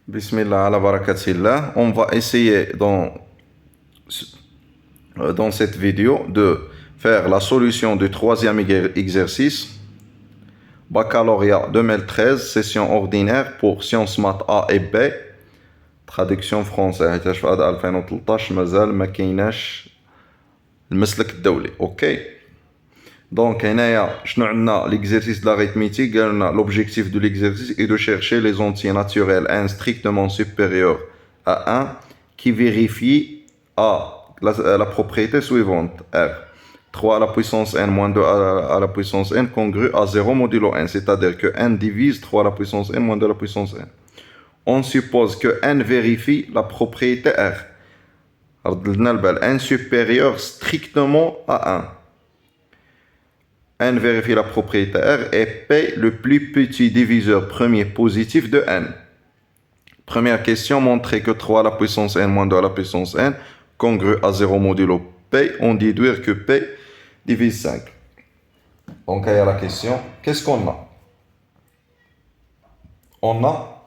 Bismillah ala barakatillah. On va essayer dans cette vidéo de faire la solution du troisième exercice. Baccalauréat 2013, session ordinaire pour sciences maths A et B. Traduction française. حيت في 2013 مازال ما كايناش المسلك الدولي. اوكي. Donc, l'exercice de l'arithmétique, l'objectif de l'exercice est de chercher les entiers naturels n strictement supérieurs à 1 qui vérifient la propriété suivante, R. 3 à la puissance n moins 2 à la puissance n congrue à 0 modulo n, c'est-à-dire que n divise 3 à la puissance n moins 2 à la puissance n. On suppose que n vérifie la propriété R. n supérieur strictement à 1. N vérifie la propriété R et P le plus petit diviseur premier positif de N. Première question, montrer que 3 à la puissance N moins 2 à la puissance N congrue à 0 modulo P. On déduire que P divise 5. Donc, il y a la question, qu'est-ce qu'on a? On a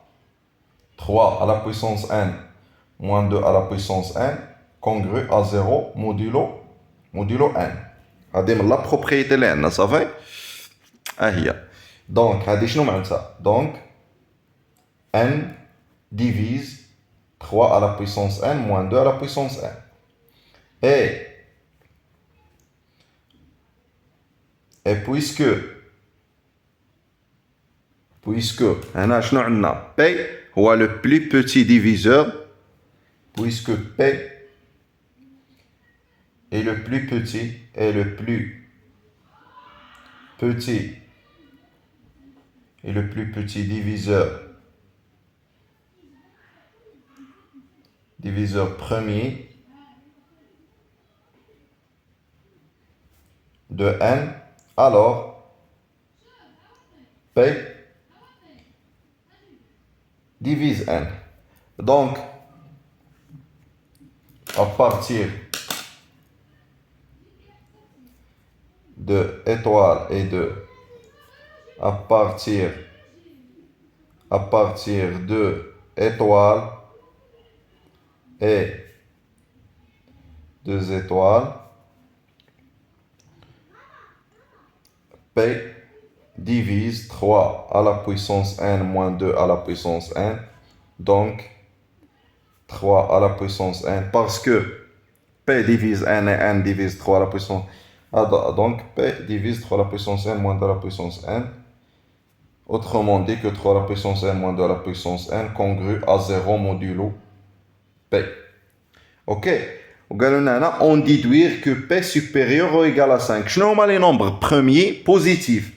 3 à la puissance N moins 2 à la puissance N congrue à 0 modulo N. La propriété لأن صافي هي donc هذه شنو معناتها donc n divise 3 à la puissance n moins 2 à la puissance n et puisque هنا شنو عندنا p هو le plus petit diviseur puisque p est le plus petit diviseur premier de n, alors P divise n. Donc, à partir de étoile et à partir de étoile et deux étoiles, P divise 3 à la puissance n moins 2 à la puissance n, donc 3 à la puissance n, parce que P divise n et n divise 3 à la puissance donc P divise 3 à la puissance n moins 2 à la puissance n. Autrement dit que 3 à la puissance n moins 2 à la puissance n congrue à 0 modulo P. Ok. On déduire que P supérieur ou égal à 5. Je nomme les nombres premiers positifs.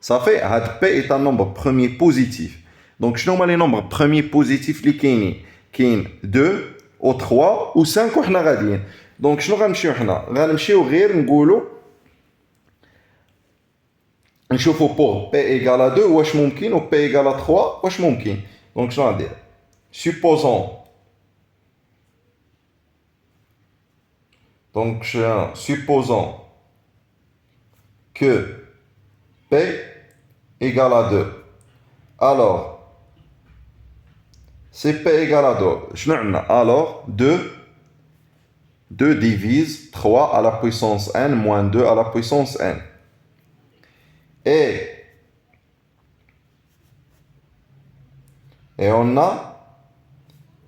Ça fait que P est un nombre premier positif. Donc je nomme les nombres premiers positifs qui sont 2 ou 3 ou 5 ou غاديين. Donc شنو غنمشيو حنا غنمشيو غير نشوفوا pour P égale à 2 واش ممكن ou P égale à 3 واش ممكن. Donc شنو غندير supposons que P égale à 2. Alors, si P égale à 2, alors 2 divise 3 à la puissance n moins 2 à la puissance n. Et on a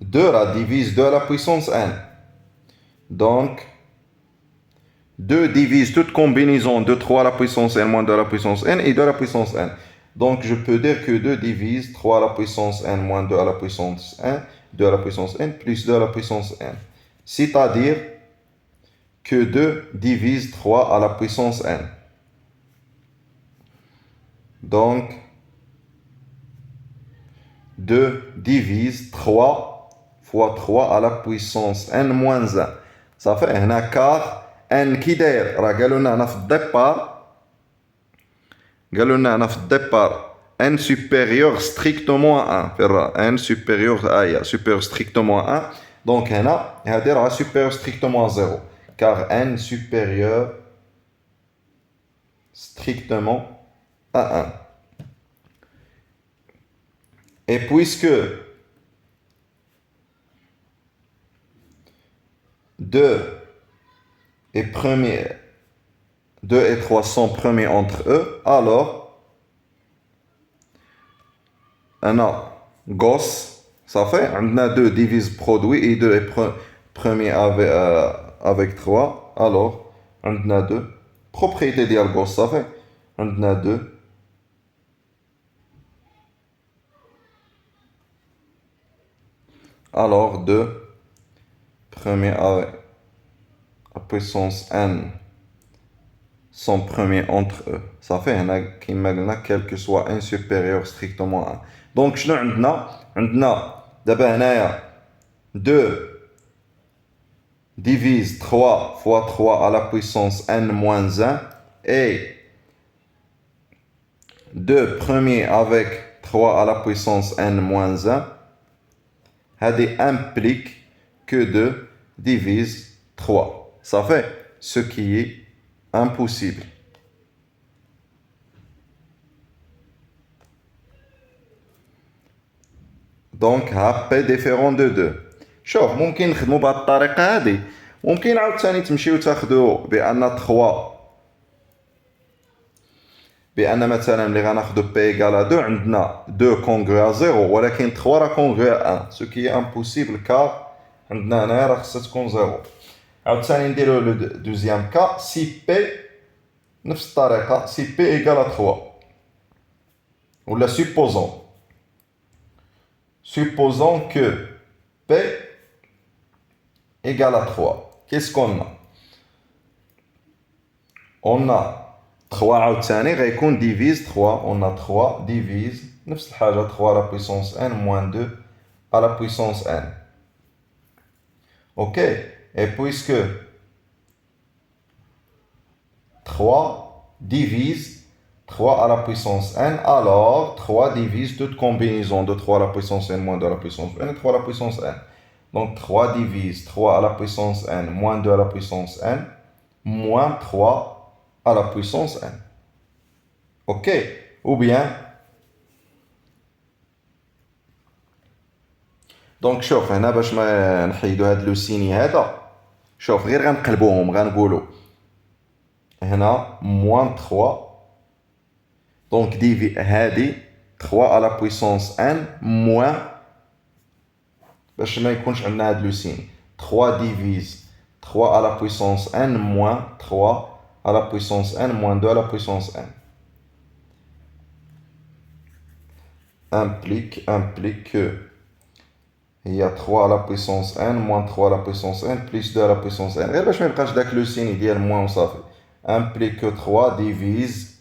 2 la divise 2 à la puissance n. Donc, 2 divise toute combinaison de 3 à la puissance n moins 2 à la puissance n et 2 à la puissance n. Donc, je peux dire que 2 divise 3 à la puissance n moins 2 à la puissance n, 2 à la puissance n plus 2 à la puissance n. C'est-à-dire que 2 divise 3 à la puissance n. Donc, 2 divise 3 fois 3 à la puissance n moins 1. Ça fait un quart. n كي داير راه قالوا لنا في الديبار n supérieur strictement à 1 n supérieur supérieur strictement à 1 donc هنا هذه راه supérieur strictement à 0 car n supérieur strictement à 1 et puisque 2 et 3 sont premiers entre eux, alors on a gosse, ça fait, on a 2 divise produit et 2 est premier avec 3, alors on a 2. Propriété ديال gosse, ça fait, on a 2. Alors 2 premiers avec la puissance n sont premiers entre eux. Ça fait quel que soit n supérieur strictement à 1. Donc, شنو عندنا دابا هنايا 2 divise 3 fois 3 à la puissance n moins 1 et 2 premiers avec 3 à la puissance n moins 1. هذه implique que 2 divise 3. Ça fait ce qui est impossible. Donc, P différent de 2. شوف ممكن نخدموا بهذه الطريقة هذه، ممكن عاوتاني تمشيو تاخدوا بأن 3 بأن مثلا اللي غناخدو P égale à 2 عندنا 2 congrue à 0 ولكن 3 راه congrue à 1 ce qui est impossible car عندنا هنايا راه خصها تكون 0. عاوتاني نديرو لو دوزيام كا سي P نفس الطريقة سي P égale à 3 ولا supposons que P égale à 3. Qu'est-ce qu'on a? On a 3 عاوتاني غيكون divise 3. On a 3 divise نفس الحاجة 3 à la puissance n moins 2 à la puissance n. Ok? Et puisque 3 divise 3 à la puissance n, alors 3 divise toute combinaison de 3 à la puissance n moins 2 à la puissance n et 3 à la puissance n. Donc 3 divise 3 à la puissance n moins 2 à la puissance n moins 3 à la puissance n. Ok? Ou bien, donc شوف هنا باش ما نحيدو هاد لو سيني هذا، شوف غير غنقلبوهم غنقولو هنا moins 3. Donc هادي 3 à la puissance n moins باش ما يكونش عندنا هاد لو سين 3 divise 3 à la puissance n moins 3 à la puissance n moins 2 à la puissance n. Implique que il y a 3 à la puissance n moins 3 à la puissance n plus 2 à la puissance n. غير باش ما يبقاش داك لو سين ديال moins وصافي. Implique que 3 divise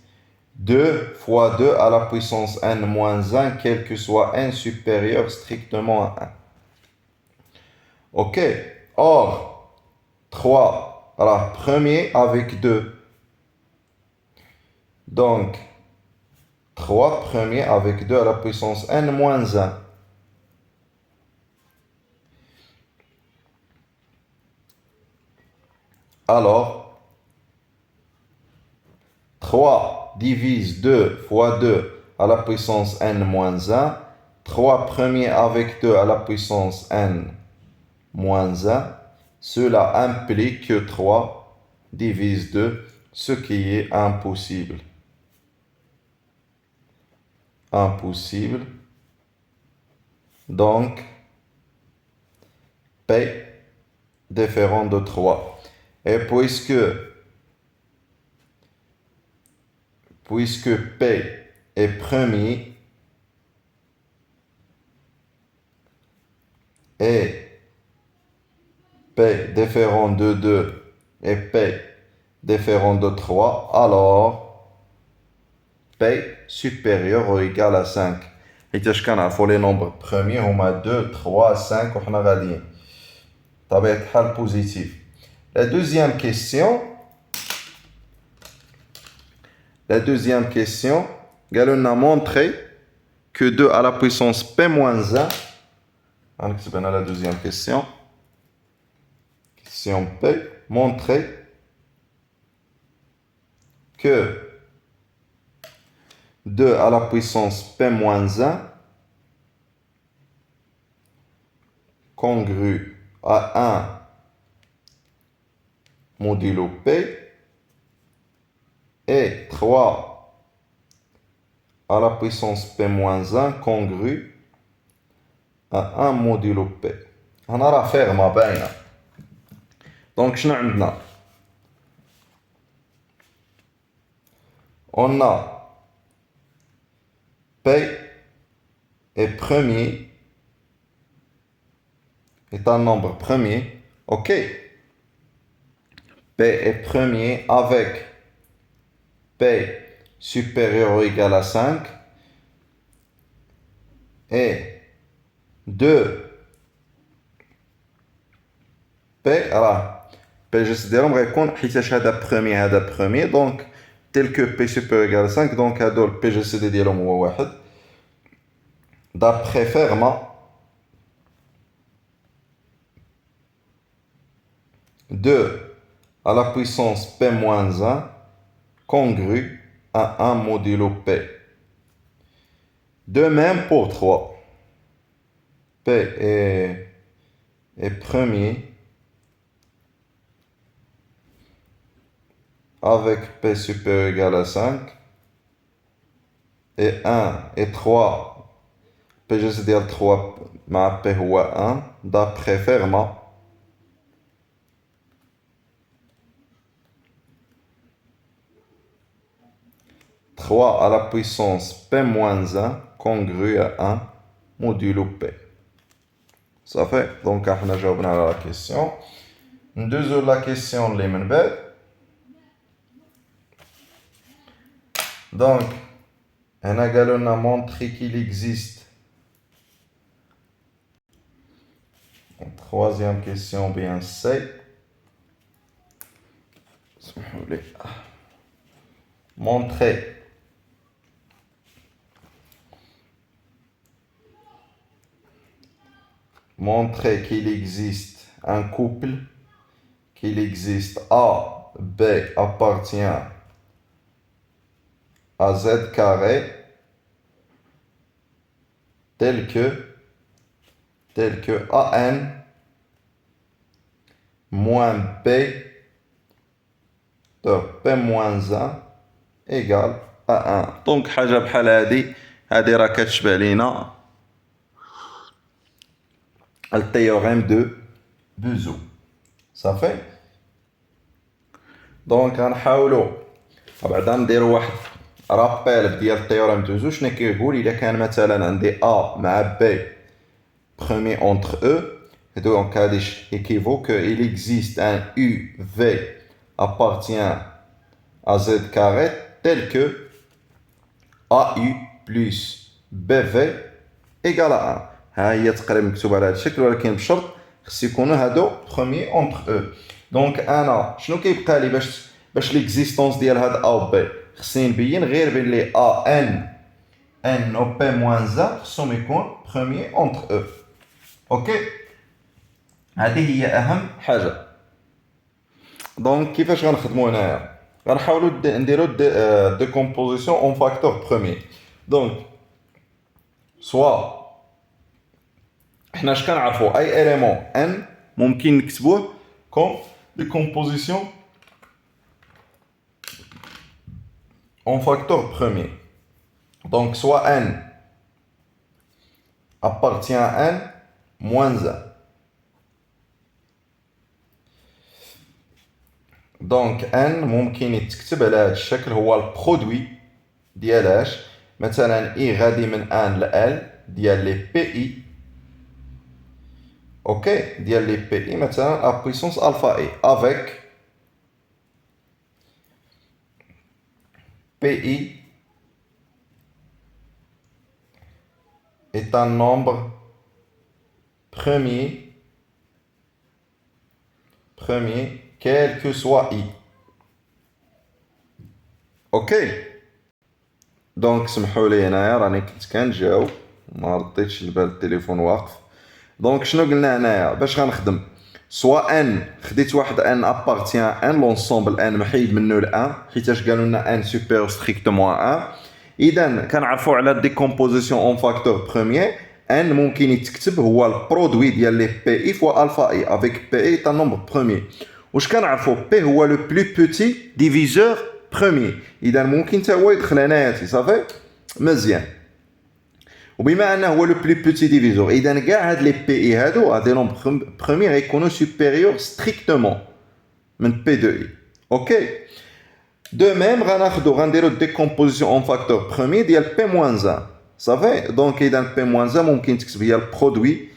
2 fois 2 à la puissance n moins 1, quel que soit n supérieur strictement à 1. Ok? Or, 3, alors premier avec 2. Donc, 3 premier avec 2 à la puissance n moins 1. Alors, 3 divise 2 fois 2 à la puissance n moins 1. 3 premier avec 2 à la puissance n moins 1. Cela implique que 3 divise 2, ce qui est impossible. Impossible. Donc, P différent de 3. Et puisque P est premier et P différent de 2 et P différent de 3, alors P supérieur ou égal à 5. حيتاش كنعرفوا les nombres premiers هما 2, 3, 5 وحنا غاديين بطبيعة الحال positif. La deuxième question, قالوا لنا montrer que 2 à la puissance P moins 1. غنكتب هنا la deuxième question. Question P, montrer que 2 à la puissance P moins 1 congrue à 1 modulo P et 3 à la puissance P-1 congru à 1 modulo P. On a l'affaire ma baina. Donc, شنو عندنا؟ On a P est premier, est un nombre premier, ok? P est premier avec P supérieur ou égal à 5 et 2 P, alors P juste ديالهم غيكون حيتاش هذا premier donc tel que P supérieur ou égal à 5 donc هادو P juste ديالهم هو واحد d'après Fermat 2 à la puissance P-1 congru à 1 modulo P. De même pour 3. P est premier avec P supérieur ou égal à 5 et 1 et 3 P juste dire 3 مع P هو 1 d'après Fermat 3 à la puissance P-1 congru à 1 modulo P. Ça fait, donc on a جاوبنا على la question. ندوزو la question اللي من بعد. Donc, on a montré qu'il existe. Troisième question, bien C. Montrer qu'il existe un couple, qu'il existe A, B appartient à Z carré, tel que AN moins P de P-1 égale à 1. Donc, حاجة بحال هادي راه كتشبه لينا le théorème de Bezout. Ça fait? Donc, غنحاولوا بعدا نديروا واحد رابيل ديال التيوريم دو بوزو. شنو كيقول؟ إلا كان مثلا عندي A مع B premier entre eux, donc هادي équivaut que il existe un UV appartient à Z carré tel que AU plus BV égale à 1. ها هي تقريبا مكتوبه على هذا الشكل ولكن بشرط خص يكونوا هادو بروميي اونتر او. دونك انا شنو كيبقى لي باش ليكزيستونس ديال هاد ا و بي خصني نبين غير بين لي ا ان او بي موان ا خصهم يكون بروميي اونتر او. اوكي هذه هي اهم حاجه. دونك كيفاش غنخدموا هنايا؟ غنحاولوا نديروا ديكومبوزيسيون اون فاكتور بروميي. دونك سوا حنا اش كنعرفوا اي اليمون ان ممكن نكتبوه كوم ديكومبوزيسيون اون فاكتور بروميي. دونك سوا ان appartient à n moins 1. دونك n ممكن يتكتب على هذا الشكل هو البرودوي ديال اش مثلا اي غادي من ان ل l ديال لي بي اي اوكي ديال لي بي اي مثلا ا بويسونس الفا اي افيك بي اي est un nombre premier quel que soit i. اوكي دونك سمحوا لي هنايا راني كنت كنجاوب ما رديتش البال التليفون واقف. دونك شنو قلنا هنايا باش غنخدم؟ سوا ان خديت واحد ان ابارتيان ان لونسومبل ان محيد منه الان حيتاش قالوا لنا ان سوبيريور ستريكتومون ان. اذا كنعرفوا على ديكومبوزيسيون اون فاكتور بروميير ان ممكن يتكتب هو البرودوي ديال لي بي اي فوا الفا اي افيك بي اي تا نومبر بروميير. واش كنعرفوا بي هو لو بلو بوتي ديفيزور بروميي اذا ممكن حتى هو يدخل هنايا صافي مزيان وبما انه هو لو بلو بوتي ديفيزور اذا كاع هاد لي بي اي هادو هاد لي نومبر بروميي غيكونوا سوبيريور ستريكتومون من بي دو اي اوكي دو ميم غنديرو ديكومبوزيسيون اون فاكتور بروميي ديال بي موان 1 صافي دونك اذا بي موان 1 ممكن تكتب هي البرودوي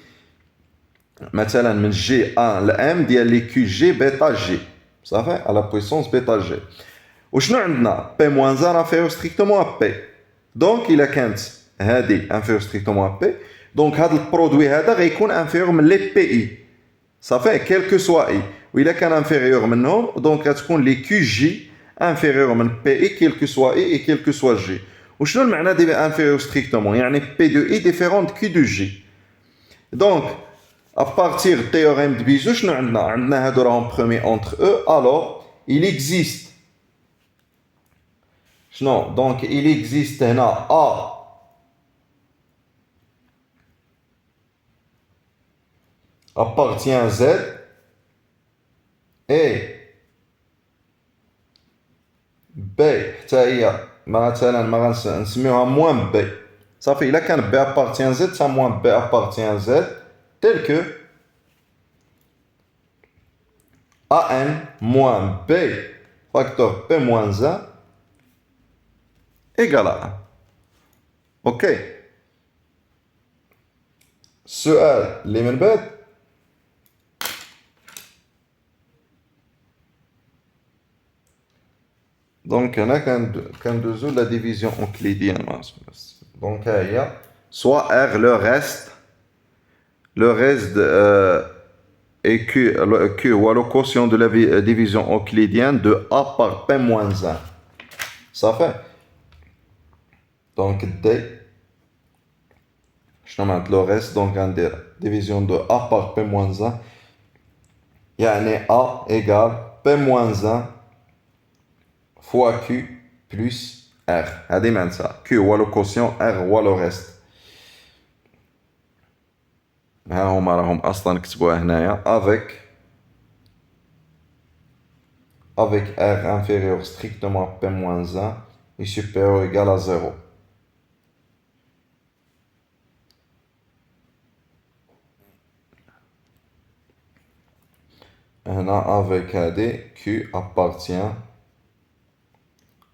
مثلا من جي 1 لام ديال لي كيو جي بيتا جي صافي على بويسونس بيتا جي وشنو عندنا بي موان 1 انفيريور ستريكتومون ا بي دونك الا كانت هادي انفيريور ستريكتومون ا بي دونك هاد البرودوي هذا غيكون انفيريور من لي بي اي صافي كيلكو سوا اي والا كان انفيريور منهم دونك غتكون لي كيو جي انفيريور من بي اي كيلكو سوا اي كيلكو سوا جي وشنو المعنى ديال انفيريور ستريكتومون يعني بي دو اي ديفيرونت كيو دو جي دونك à partir du théorème de Bézout, nous avons un premier entre eux. Alors, il existe. Non, donc il existe un A appartient à Z et B, مثلا نسميوها moins B. Ça fait, là, quand B appartient à Z, ça moins B appartient à Z. Tel que AN moins B facteur P moins 1 égale à 1. Ok. السؤال اللي من بعد دونك هنا كندوزو لا ديفيزيون euclidienne دونك ها هي soit R le reste et Q ou le quotient de la division euclidienne de A par P moins 1. Ça fait. Donc, D. Je nomme le reste, donc, on dit division de A par P moins 1. Il y a A égale P moins 1 fois Q plus R. C'est ça. Q ou le quotient, R ou le reste. ها هما راهم اصلا كتبوها هنايا avec R inférieur strictement à P moins 1 et supérieur ou égal à 0. هنا avec AD Q appartient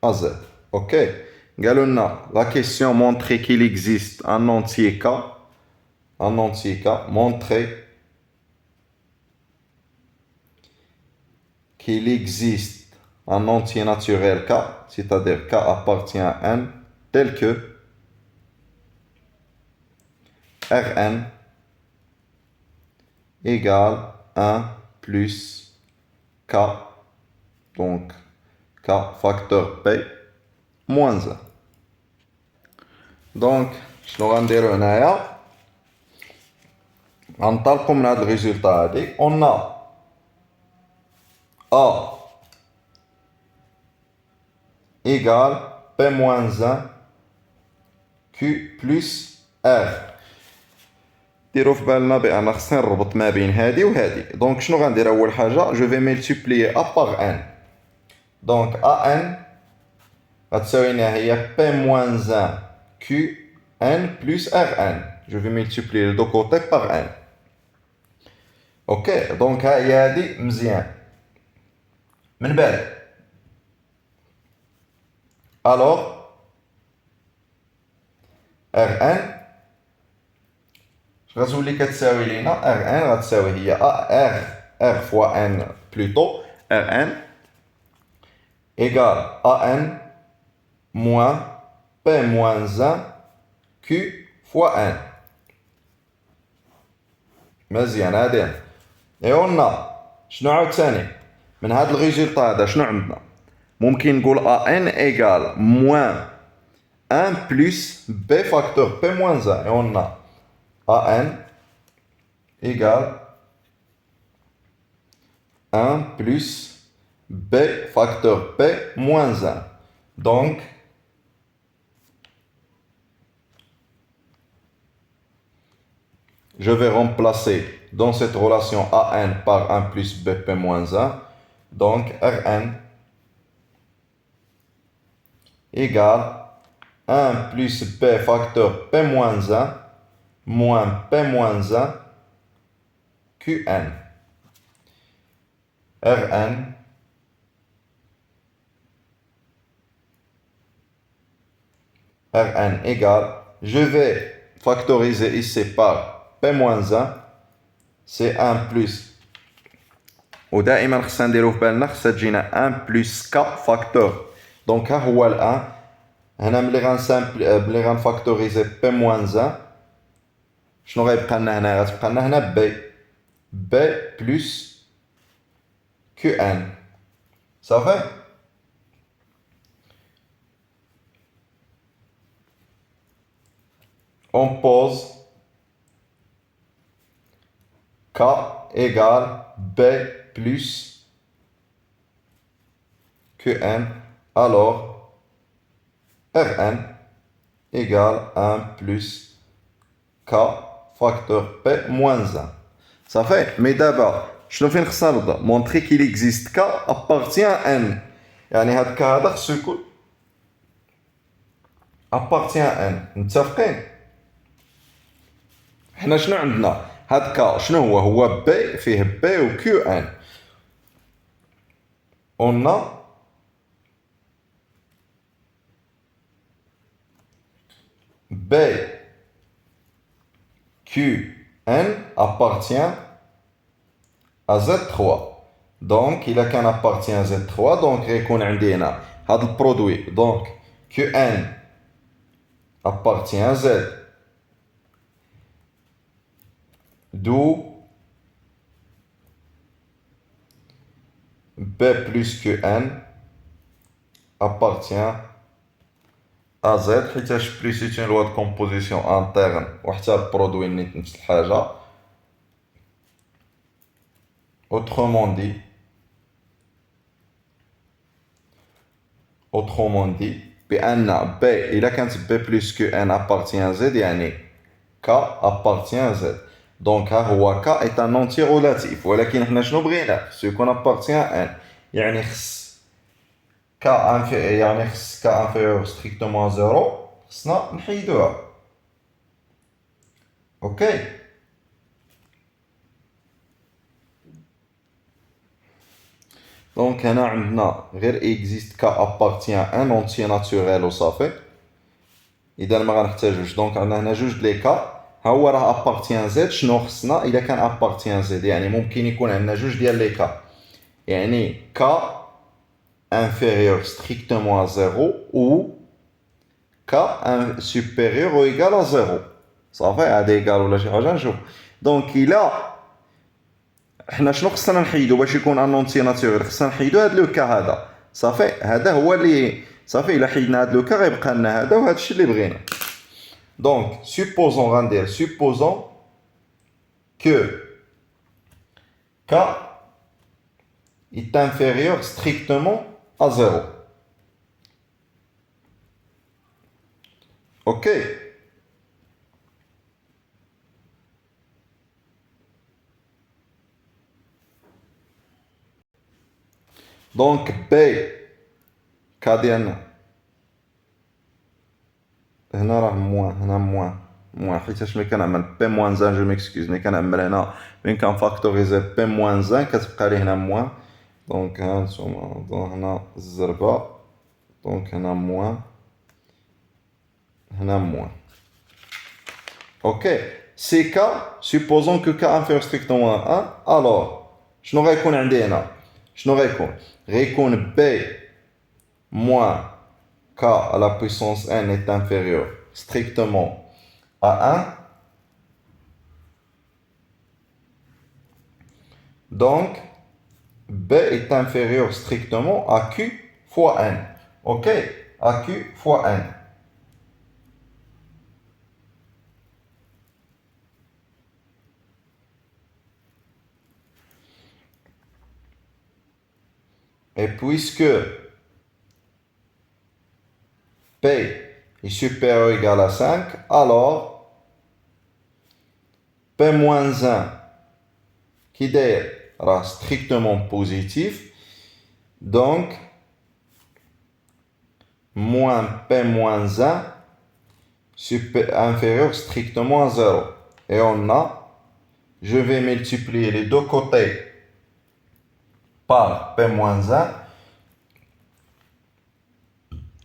à Z. Ok. قالوا لنا la question montrer qu'il existe un entier K. En entier K, montrer qu'il existe un entier naturel K, c'est-à-dire K appartient à N, tel que Rn égale 1 plus K, donc K facteur P moins 1. Donc, je vais dire هنايا غنطلقوا من هذا الريزولتا هادي on a A égale P moins 1 Q plus R ديروا في بالنا بأن خصنا نربط ما بين هادي وهادي دونك شنو غندير أول حاجة جو في ملتيبليي A par N دونك AN غتساوي لنا هي P moins 1 Q N plus RN je vais multiplier les deux côtés par N. Ok, donc هاي هادي مزيان. من بعد alors Rn غتولي كتساوي لينا Rn غتساوي هي R fois N plutôt Rn égale AN moins P moins 1 Q fois N. مزيان هادي اي قلنا شنو عاوتاني من هاد الريزولطا هذا شنو عندنا ممكن نقول ان ايغال موان 1 بلس بي فاكتور بي موان 1 اي قلنا ان ايغال 1 بلس بي فاكتور بي موان 1 دونك je vais remplacer dans cette relation AN par 1 plus BP moins 1. Donc, Rn égale 1 plus P facteur P moins 1 moins P moins 1 Qn. Rn égale, je vais factoriser ici par P moins 1, c'est 1 plus. ودائما خصنا نديرو في بالنا خصها تجينا 1 plus K facteur. Donc ها هو ال 1. هنا ملي غنفاكتوريزي P moins 1 شنو غيبقى لنا هنا؟ غتبقى لنا هنا B plus Qn. صافي؟ on pose K égale B plus Qn, alors Rn égale 1 plus K facteur P moins 1. Ça fait, mais d'abord, شنو فين خصنا نبدا؟ montrer qu'il existe K appartient à N. يعني هاد K هذا خصو يكون appartient à N. متفقين؟ حنا شنو عندنا؟ هاد K شنو هو؟ هو B فيه B و Qn. On a B Qn appartient à Z3. Donc, il a qu'un appartient à Z3. Donc, il y a un produit. Donc, Qn appartient à Z. D'où B plus Qn appartient à Z. حيتاش plus c'est une loi de composition interne وحتى البرودوي نفس الحاجة. Autrement بأن B إلا كانت B plus Qn appartient à Z يعني K appartient à Z. Donc ها هو K est un entier relatif. ولكن حنا شنو بغينا؟ خصو يكون appartient à N. يعني خص K inférieur strictement à 0 خصنا نحيدوها. اوكي. Donc هنا عندنا غير existe K appartient à un entier naturel وصافي. إذا ما غنحتاجوش. دونك عندنا هنا جوج لي K. ها هو راه appartient Z. شنو خصنا؟ إذا كان appartient Z يعني ممكن يكون عندنا جوج ديال لي K. يعني K inférieur strictement à 0 ou K supérieur ou égal à 0. صافي هذا égal ولا شي حاجة نشوف. دونك إلا حنا شنو خصنا نحيدو باش يكون ان اونتي ناتوريل؟ خصنا نحيدو هاد لو كا هذا. صافي هذا هو اللي صافي الا حيدنا هاد لو كا غيبقى لنا هذا وهذا الشيء اللي بغينا. دونك supposons غندير supposons que K est inférieur strictement à 0. Ok. Donc B K ديالنا هنا راه موان هنا موان حيتاش ملي كنعمل بي موان 1 جو ميكسكوز ملي كنعمل هنا فين كنفاكتوريزي بي موان 1 كتبقى لي هنا موان. دونك ها نتوما هنا الزربه دونك هنا موان هنا موان. اوكي سي كا supposons que K inférieur strictement à 1 alors شنو غيكون عندي هنا؟ شنو غيكون B moins K à la puissance n est inférieur strictement à 1. Donc, B est inférieur strictement à Q fois n. Ok? À Q fois n. Et puisque P est supérieur ou égal à 5, alors P moins 1 qui est strictement positif, Donc, moins P moins 1 inférieur strictement à 0. Et on a, je vais multiplier les deux côtés par P moins 1.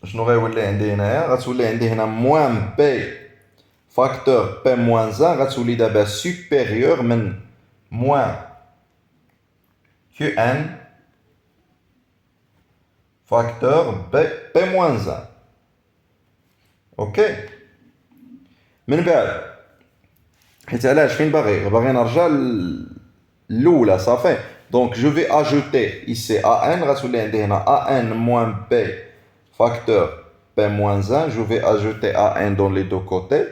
شنو غيولي عندي هنايا؟ غتولي عندي هنا موان بي فاكتور بي موان 1 غتولي دابا سوبيريور من موان كيو ان فاكتور بي موان 1. اوكي، من بعد حيت علاش فين باغي نرجع الاولى صافي. دونك جو في اجوتي ايسي ا ان غتولي عندي هنا ا ان موان بي facteur P-1, je vais ajouter A1 dans les deux côtés.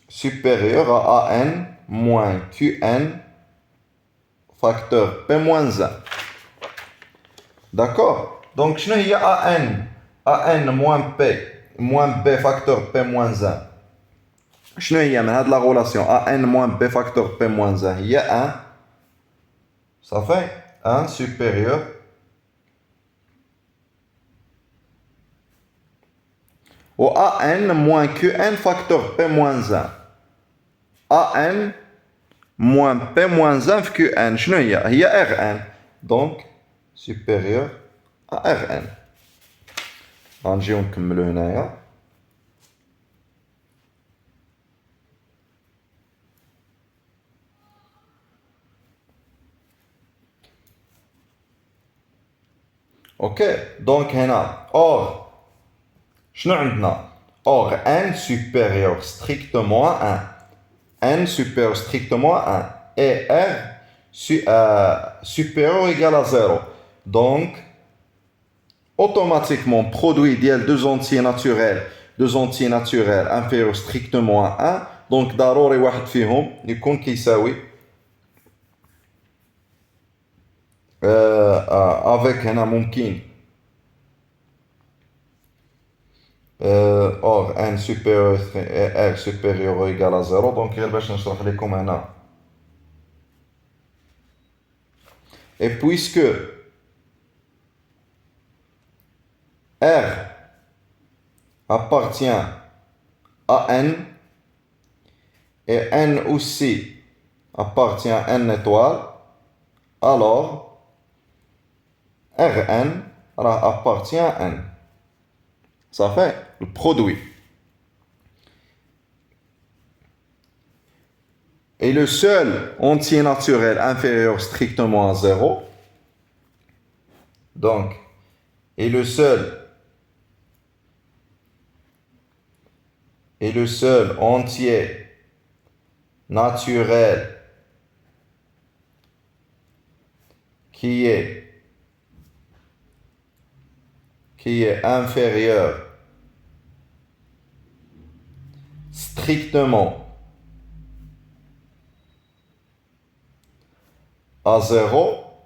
Supérieur à AN moins QN facteur P-1. D'accord? Donc, je n'ai AN moins P moins B facteur P-1. Je n'ai la relation AN moins B facteur P-1. Il y a 1. Ça fait 1 supérieur au AN moins QN facteur P moins 1. AN moins P moins 1 QN. شنو هي؟ هي RN. Donc, supérieur à RN. غنجيو نكملو هنايا. اوكي، دونك هنا اور شنو عندنا؟ اور n supérieur strictement à 1. n supérieur strictement à 1 et r supérieur ou égal à 0. Donc, automatiquement, produit ديال deux entiers naturels inférieurs strictement à 1. Donc, ضروري واحد فيهم يكون كيساوي avec هنا ممكن or n supérieur r supérieur ou égal à 0. donc غير باش نشرح لكم هنا. Et puisque r appartient à n et n aussi appartient à n étoile, alors Rn appartient à n. Ça fait le produit. Et le seul entier naturel inférieur strictement à 0, donc, et le seul entier naturel qui est inférieur strictement à 0,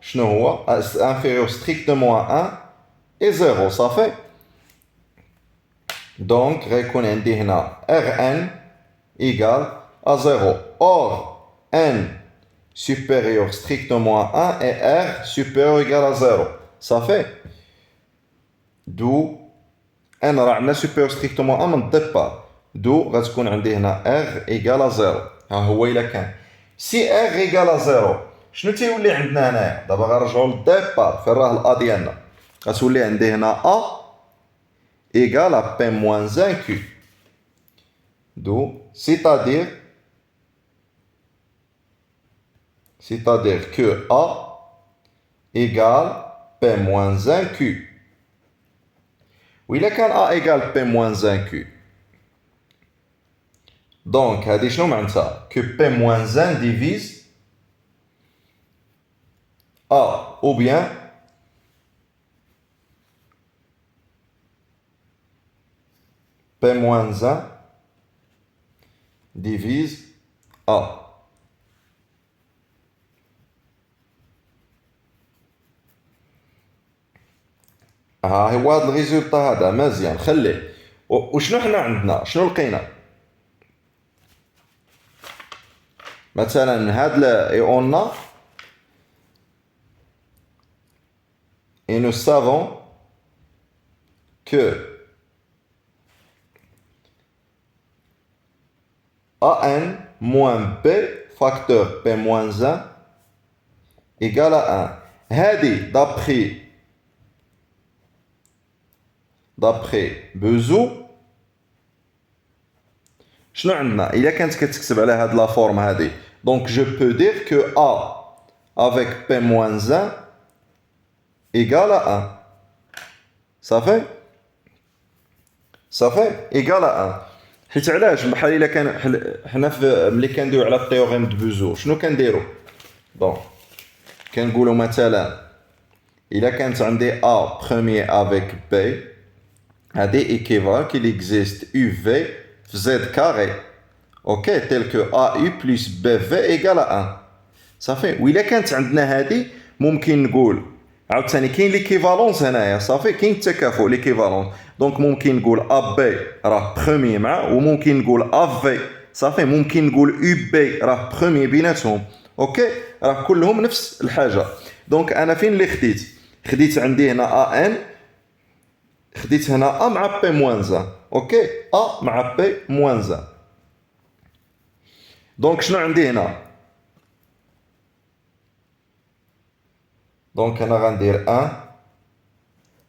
inférieur strictement à 1 et 0, ça fait. Donc, récon عندي هنا Rn égale à 0. Or, n supérieur strictement à 1 et r supérieur ou égal à 0. Ça fait. D'où n راه عندنا supérieur strictement à 1 من الديبار. d'où غتكون عندي هنا r égale à 0. ها هو إلا كان si r égale à 0 شنو تيولي عندنا هنايا؟ دابا غنرجعو للديبار فين راه الأ ديالنا. غتولي عندي هنا a égale à P moins 1 Q. D'où, c'est-à-dire que A égale P moins 1 Q. Oui, là, quand A égale P moins 1 Q. Donc, هذه شنو معناتها؟ que P moins 1 divise A, ou bien P moins 1 divise A. ها هو هذا الريزولتا هذا مزيان خليه. وشنو حنا عندنا؟ شنو لقينا؟ مثلا هاد الايوننا Et nous savons que AN moins B facteur P moins 1 égale à 1. هذه d'après Bezout. شنو عندنا إلا كانت كتكتب على هاد لا فورم هادي donc je peux dire que A avec P moins 1 égale à 1. Ça fait égale à 1. حيت علاش بحال الا كان حنا ملي كندويو على التيوريم دو بوزو شنو كنديرو دونك كنقولوا مثلا الا كانت عندي A premier avec B هادي équivalent qu'il existe UV في Z carré ok tel que AU plus BV égale à 1 صافي وإلا كانت عندنا هادي ممكن نقول عاوتاني كاين ليكيفالونس هنايا صافي كاين التكافؤ ليكيفالونس دونك ممكن نقول ا بي راه بروميي مع وممكن نقول ا في صافي ممكن نقول يو بي راه بروميي بيناتهم اوكي راه كلهم نفس الحاجه دونك انا فين اللي خديت عندي هنا ا ان خديت هنا ا مع بي موان 1 اوكي ا مع بي موان 1 دونك شنو عندي هنا دونك هنا غندير 1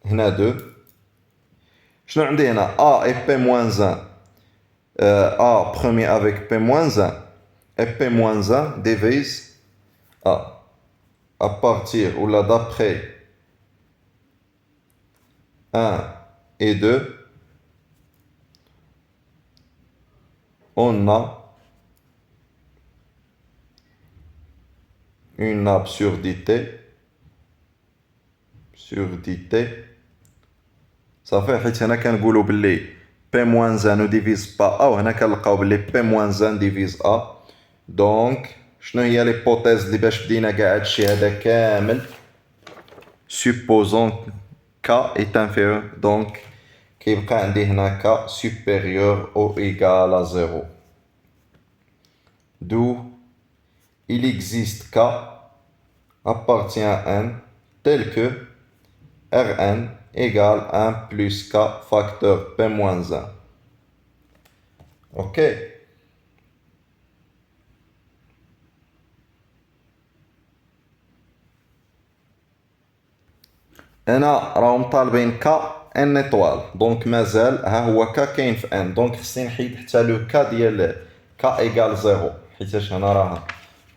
هنا 2 شنو عندي هنا A et P moins 1 A premier avec P moins 1 et P moins 1 divise A à partir ou là d'après 1 et 2 on a une absurdité صافي حيت هنا كنقولوا باللي P moins 1 divise pas A وهنا كنلقاو باللي P moins 1 divise A دونك شنو هي ليبوتيز اللي باش بدينا كاع هادشي هذا كامل supposons K est inférieur donc كيبقى عندي هنا K supérieur ou égal à 0 d'où il existe K appartient à N tel que Rn égale 1 plus K facteur P moins 1. Ok. هنا راهم طالبين K N étoile دونك مازال ها هو K كاين في N دونك خصني نحيد حتى لو K ديال K égale 0 حيتاش هنا راه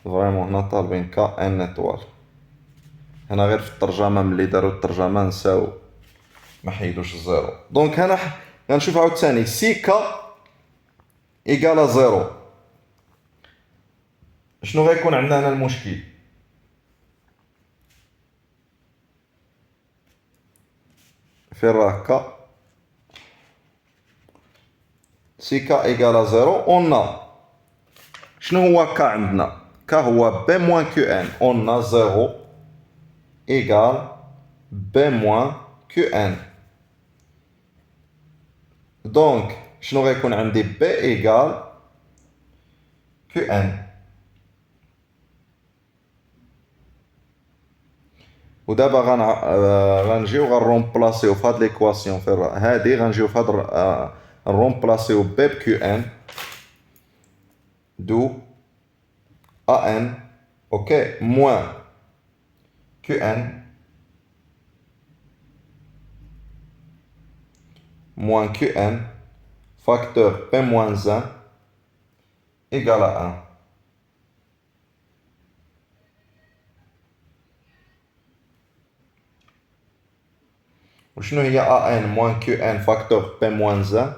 فريمون هنا طالبين K N étoile هنا غير في الترجمة ملي دارو الترجمة نساو ما حيدوش الزيرو دونك هنا غنشوف عاوتاني سي كا ايكالا زيرو شنو غيكون عندنا هنا المشكل فين راه كا سي كا ايكالا زيرو اون شنو هو كا عندنا كا هو بي موان كيو ان اون زيرو ايكال بي موان كيو ان دونك شنو غيكون عندي بي ايكال كيو ان ودابا غنجيو غنرومبلاسيو في هاد ليكواسيون في هادي غنجيو في هاد نرومبلاسيو بي بكيو ان دو ا ان اوكي موان كيو ان moins Qn facteur P moins 1 égale à 1. وشنو هي AN moins Qn facteur P moins 1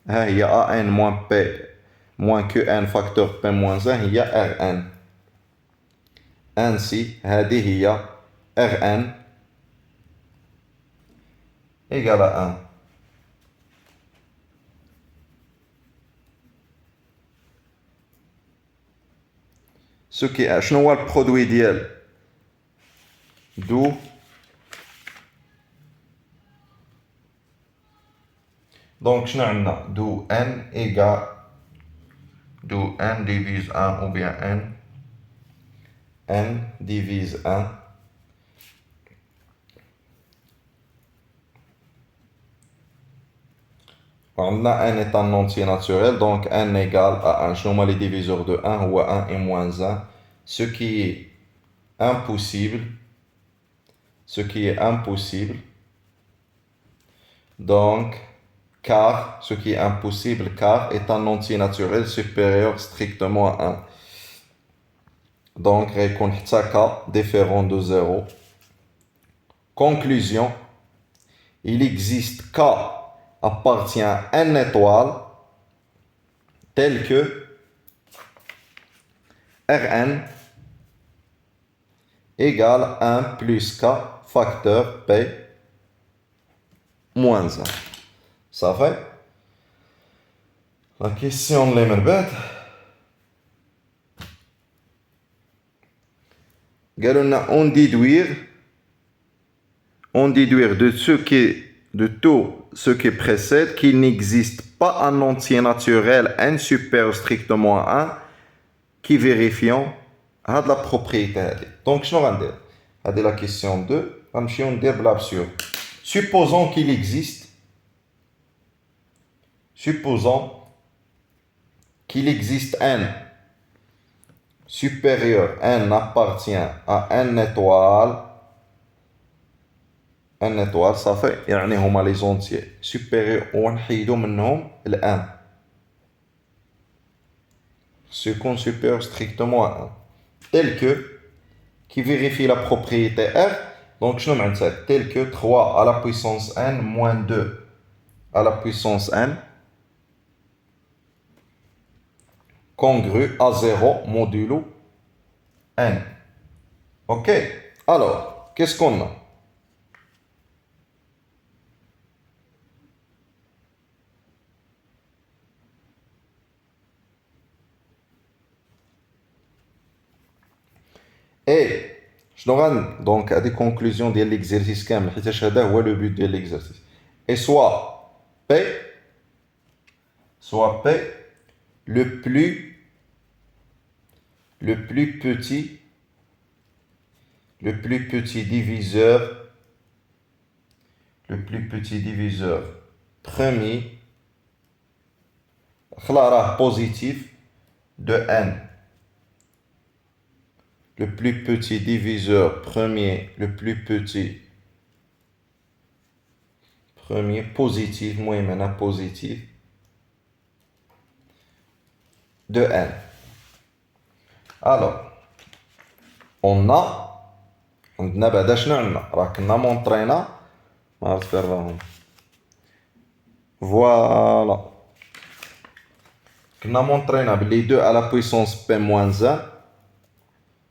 ها هي AN moins P moins Qn facteur P moins 1 هي Rn ainsi هذه هي Rn égale à 1. Ce qui est شنو هو البرودوي ديال دو دونك شنو عندنا دو n égale دو n divise 1 ou bien n divise 1 On a n est un entier naturel, donc n égale à 1. Je nomme les diviseurs de 1 ou 1 et moins 1, ce qui est impossible. Ce qui est impossible. Donc, car, ce qui est impossible, car est un entier naturel supérieur strictement à 1. Donc, réponse k différent de 0. Conclusion, il existe k appartient à n étoile tel que Rn égale 1 plus k facteur p moins 1. Ça fait la question de l'Emerbet. On déduire de tout ce qui précède qu'il n'existe pas un entier naturel n supérieur strictement à 1 qui vérifiant la propriété. Donc, je vais dire, c'est la question 2. On va dire l'absurde. Supposons qu'il existe n supérieur, n appartient à n étoile. n étoile, ça fait, يعني هما les entiers supérieurs ونحيدو منهم ال 1. Ce qu'on supérieur strictement à 1. Tel que, qui vérifie la propriété R. Donc, je nomme ça tel que 3 à la puissance n moins 2 à la puissance n congru à 0 modulo n. Ok? Alors, qu'est-ce qu'on a? Et je donne donc à des conclusions de l'exercice كامل حيت هذا هو le but de l'exercice. Et soit P le plus petit diviseur premier positif de n. Le plus petit diviseur premier positif, moi maintenant positif de n. Alors, on a بعدا شنو عندنا راه كنا مونطرينا ما عرفت فين راهم فوالا كنا مونطرينا بلي 2 à la puissance p moins 1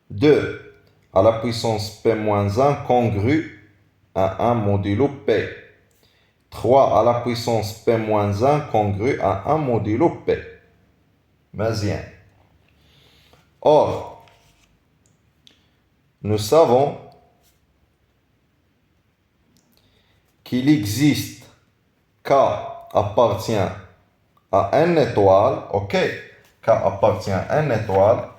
2 à la puissance p moins 1 congru à 1 modulo p. 3 à la puissance p moins 1 congru à 1 modulo p. Mazien. Or, nous savons qu'il existe K appartient à n étoile, ok? K appartient à n étoile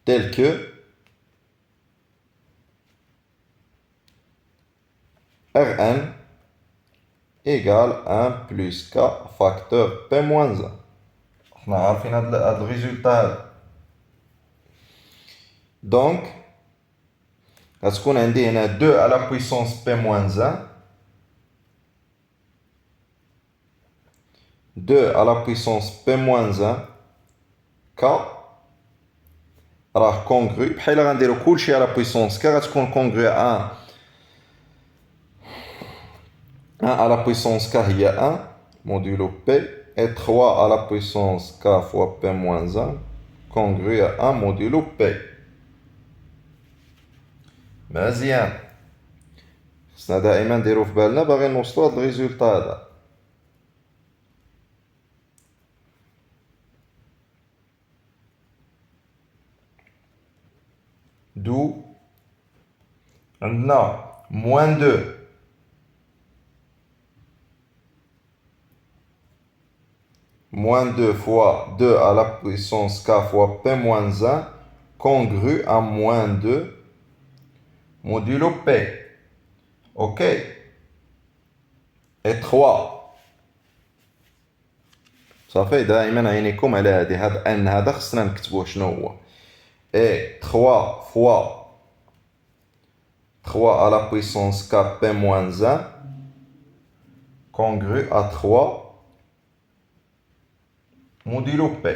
tel que Rn égale 1 plus K facteur P moins 1. On a عارفين هذا الريزولتا. Donc, غتكون عندي هنا 2 à la puissance P moins 1 2 à la puissance P moins 1 K راه كونغرو بحال غنديرو كلشي على puissance K غتكون كونغرو 1 à la puissance K هي 1 modulo P et 3 à la puissance K fois P moins 1 congru à 1 modulo P. مزيان خصنا دائما نديرو في بالنا باغي نوصلو هاد الريزولتا هذا. D'où عندنا moins 2 fois 2 à la puissance K fois P moins 1 congru à moins 2 modulo P. Ok? Et 3 صافي دائما عينيكم على هاد ان هذا خصنا نكتبوه شنو هو. اي 3 fois 3 à la puissance 4 p moins 1 congru à 3 modulo p.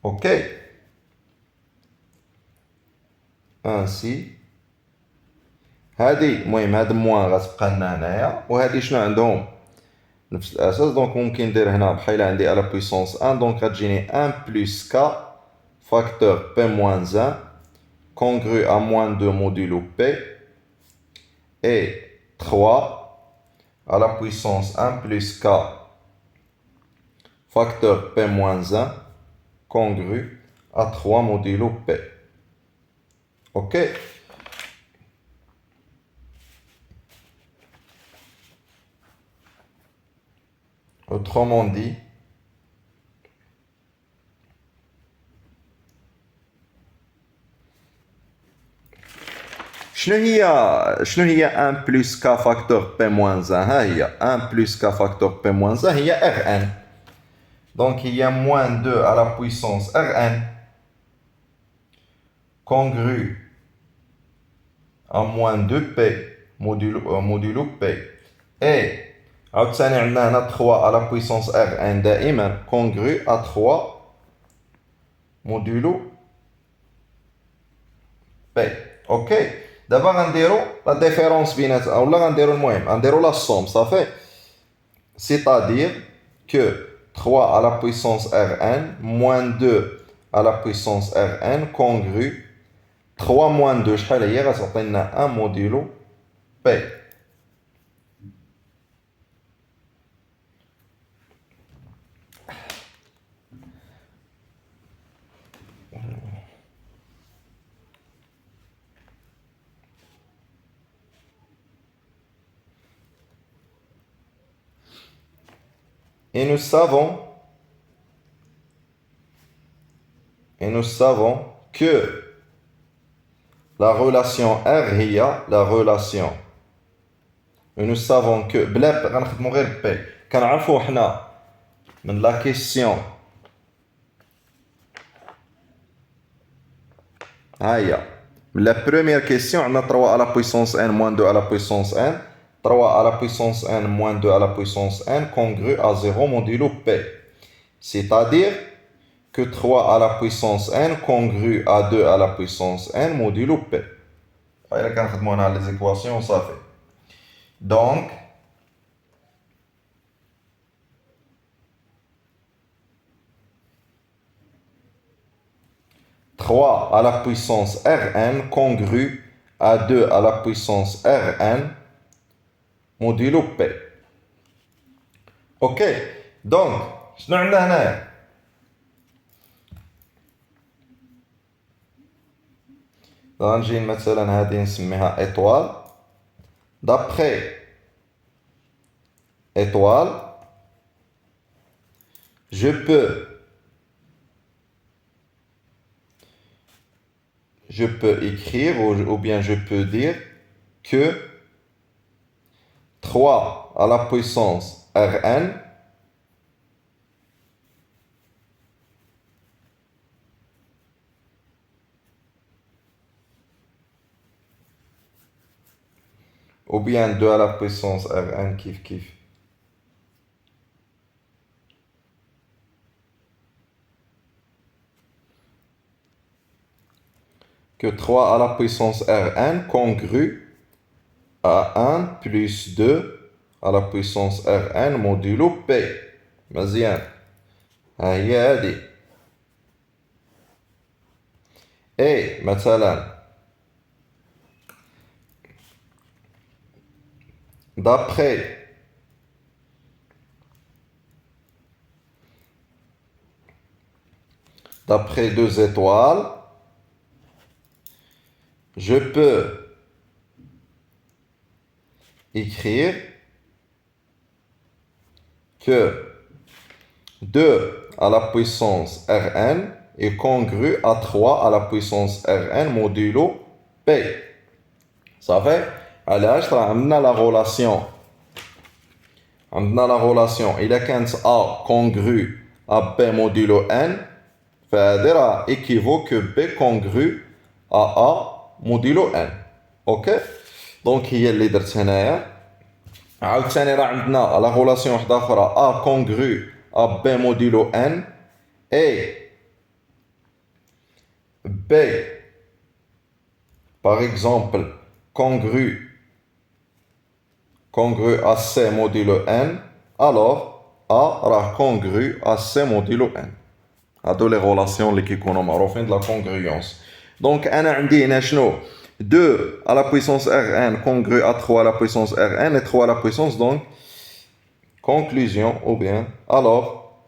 Ok. ainsi هادي المهم هاد موان غتبقى لنا هنايا وهادي شنو عندهم نفس الاساس. دونك ممكن ندير هنا بحال عندي على بويسونس 1 دونك غتجيني 1 بلس كا فاكتور بي موان 1 congru à moins 2 modulo p et 3 à la puissance 1 plus k facteur p moins 1 congru à 3 modulo p. Ok. Autrement dit, شنو هي 1 plus k facteur p moins 1 ها هي 1 plus k facteur p moins 1 هي Rn. Donc il y a moins 2 à la puissance Rn congru à moins 2p modulo p et عاوتاني عندنا هنا 3 à la puissance Rn دائما congru à 3 modulo p. ok. دابا غنديرو لا ديفيرونس بيناتها اولا غنديرو المهم غنديرو لا سوم صافي. c'est-à-dire que 3 à la puissance Rn moins 2 à la puissance Rn congru 3 moins 2 شحال هي غتعطينا 1 modulo p. Et nous savons que la relation R هي la relation. Et nous savons que بلا غنخدمو غير P كنعرفو حنا من la question ها هي من la première question عندنا 3 à la puissance n moins 2 à la puissance n 3 à la puissance n moins 2 à la puissance n congru à 0 modulo p. C'est-à-dire que 3 à la puissance n congru à 2 à la puissance n modulo p. إلا كنخدمو هنا على les équations صافي. Donc trois à la puissance Rn congru à 2 à la puissance Rn modulo p. Ok. Donc شنو عندنا هنايا غنجي مثلا هذه نسميها étoile. D'après étoile je peux écrire ou bien je peux dire que 3 à la puissance Rn ou bien 2 à la puissance Rn kif kif que 3 à la puissance Rn congru à 1 plus 2 à la puissance Rn modulo P. مزيان ها هي هادي. et مثلا d'après deux étoiles je peux écrire que 2 à la puissance Rn est congru à 3 à la puissance Rn modulo P. Ça fait علاش راه عندنا la relation عندنا la relation إلا كانت A congrue à B modulo N فهذه راه équivaut que B congrue à A modulo N. اوكي دونك هي اللي درت هنايا. عاوتاني راه عندنا لا relation واحدة أخرى A congrue à B modulo N et B par exemple congrue à C modulo N, alors A rah congrue à C modulo N. هادو les relations اللي كيكونوا معروفين de la congruence. Donc أنا عندي هنا شنو 2 à la puissance Rn congrue à 3 à la puissance Rn et 3 à la puissance, donc conclusion ou bien alors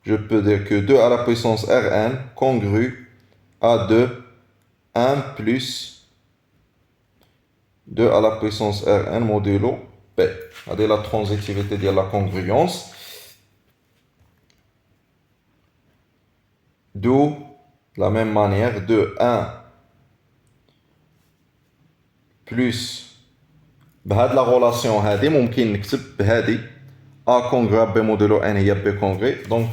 je peux dire que 2 à la puissance Rn congrue à 2 1 plus 2 à la puissance Rn modulo P. C'est la transitivité de la congruence. D'où, de la même manière, 2, 1 plus بهاد la relation هادي ممكن نكتب بهادي A congrue à B modulo N هي B congrue. Donc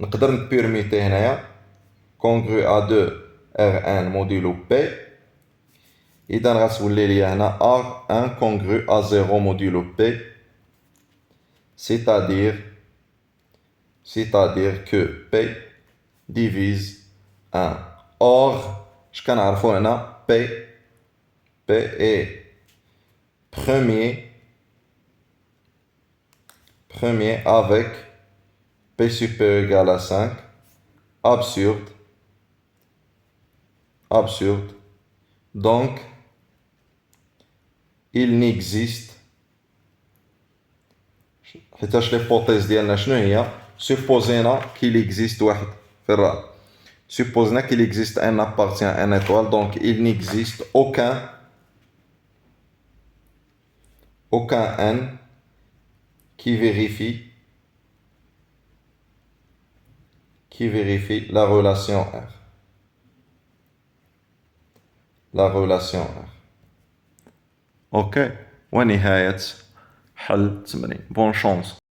نقدر نبيرميتي هنايا congrue à 2 Rn modulo P. إذا غتولي لي هنا A1 congrue à 0 modulo P, c'est-à-dire que P divise 1. Or, je كنعرفو هنا P est premier avec P supérieur égal à 5. Absurde. Donc, il n'existe حيتاش l'hypothèse ديالنا شنو هي supposena qu'il existe واحد في الرا supposena qu'il existe un appartient à une étoile, donc il n'existe aucun n qui vérifie la relation R. Ok, ونهاية حل التمرين. Bonne chance.